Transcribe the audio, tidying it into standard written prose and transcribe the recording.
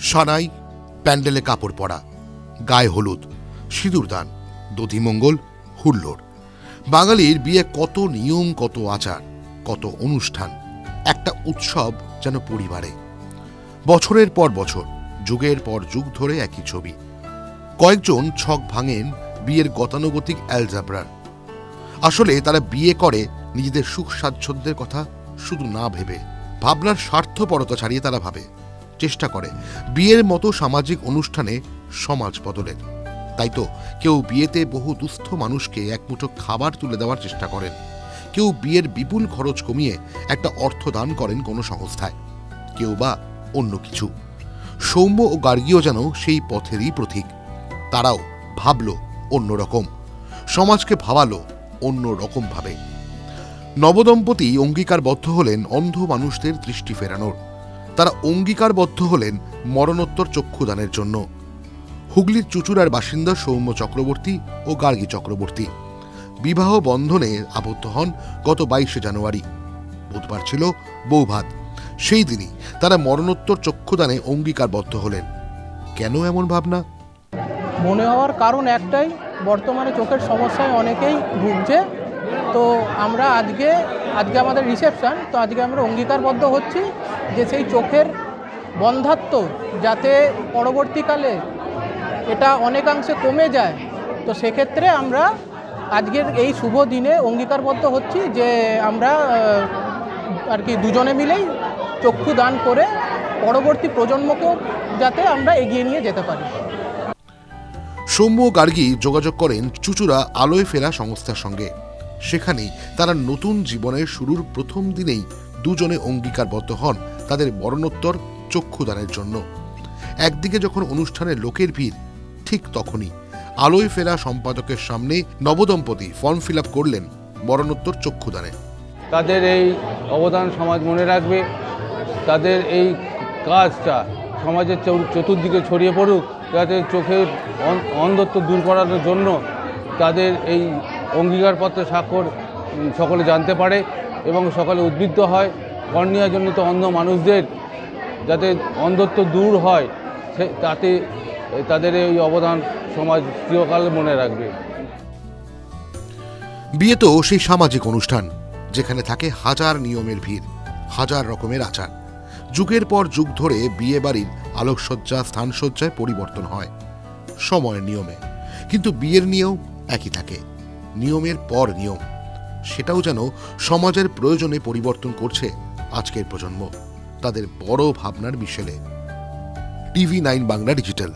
সানাই, প্যান্ডেলে কাপড় পরা, গায়ে হলুদ, সিঁদুরদান, দধিমঙ্গল, হুল্লোড়। বাঙালির বিয়ে কত নিয়ম, কত আচার, কত অনুষ্ঠান, একটা উৎসব যেন পরিবারে। বছরের পর বছর, যুগের পর যুগ ধরে একই ছবি। কয়েকজন ছক ভাঙেন বিয়ের গতানুগতিক অ্যালজাব্রার। আসলে তারা বিয়ে করে নিজেদের সুখ স্বাচ্ছন্দ্যের কথা শুধু না ভেবে, ভাবনার স্বার্থপরতা ছাড়িয়ে তারা ভাবে, চেষ্টা করে বিয়ের মতো সামাজিক অনুষ্ঠানে সমাজ বদলের। তাই তো কেউ বিয়েতে বহু দুস্থ মানুষকে এক মুঠো খাবার তুলে দেওয়ার চেষ্টা করেন, কেউ বিয়ের বিপুল খরচ কমিয়ে একটা অর্থ দান করেন কোনো সংস্থায়, কেউ বা অন্য কিছু। সৌম্য ও গার্গীও যেন সেই পথেরই প্রতীক। তারাও ভাবল অন্যরকম, সমাজকে ভাবালো অন্য রকম ভাবে। নবদম্পতি অঙ্গীকারবদ্ধ হলেন অন্ধ মানুষদের দৃষ্টি ফেরানোর। তারা অঙ্গীকারবদ্ধ হলেন মরণোত্তর চক্ষুদানের জন্য। হুগলির চুঁচুড়ার বাসিন্দা সৌম্য চক্রবর্তী ও গার্গী চক্রবর্তী বিবাহ বন্ধনে আবদ্ধ হন গত 22শে জানুয়ারি। বুধবার ছিল বৌভাত। সেই দিনই তারা মরণোত্তর চক্ষুদানে অঙ্গীকারবদ্ধ হলেন। কেন এমন ভাবনা? মনে হওয়ার কারণ একটাই, বর্তমানে চোখের সমস্যায় অনেকেই ভুগছে। তো আমরা আজকে আমাদের রিসেপশন, তো আজকে আমরা অঙ্গীকারবদ্ধ হচ্ছি যে সেই চোখের বন্ধাত্ব যাতে পরবর্তীকালে এটা অনেকাংশে কমে যায়। তো সেক্ষেত্রে আমরা আজকের এই শুভ দিনে অঙ্গীকারবদ্ধ হচ্ছি যে আমরা আর কি দুজনে মিলেই চক্ষু দান করে পরবর্তী প্রজন্মকেও যাতে আমরা এগিয়ে নিয়ে যেতে পারি। সৌম্য গার্গী যোগাযোগ করেন চুঁচুড়া আলোয় ফেরা সংস্থার সঙ্গে। সেখানেই তারা নতুন জীবনের শুরুর প্রথম দিনেই দুজনে অঙ্গীকারবদ্ধ হন তাদের মরণোত্তর চক্ষুদানের জন্য। একদিকে যখন অনুষ্ঠানের লোকের ভিড়, ঠিক তখনই আলোয় ফেরা সম্পাদকের সামনে নবদম্পতি ফর্ম ফিল আপ করলেন মরণোত্তর চক্ষুদানে। তাদের এই অবদান সমাজ মনে রাখবে, তাদের এই কাজটা সমাজের চতুর্দিকে ছড়িয়ে পড়ুক, যাতে চোখের অন্ধত্ব দূর করানোর জন্য তাদের এই অঙ্গীকারপত্রে স্বাক্ষর সকলে জানতে পারে এবং সকলে উদ্বুদ্ধ হয়। কর্নিয়াজনিত অন্ধ মানুষদের যাতে অন্ধত্ব দূর হয়, তাতে তাদের এই অবদান সমাজ চিরকাল মনে রাখবে। বিয়ে তো সেই সামাজিক অনুষ্ঠান যেখানে থাকে হাজার নিয়মের ভিড়, হাজার রকমের আচার। যুগের পর যুগ ধরে বিয়ে বাড়ির আলোকসজ্জা, স্থানসজ্জায় পরিবর্তন হয় সময়ের নিয়মে, কিন্তু বিয়ের নিয়ম একই থাকে, নিয়মের পর নিয়ম। সেটাও যেন সমাজের প্রয়োজনে পরিবর্তন করছে আজকের প্রজন্ম, তাদের বড় ভাবনার মিশেলে। TV9 Bangla digital.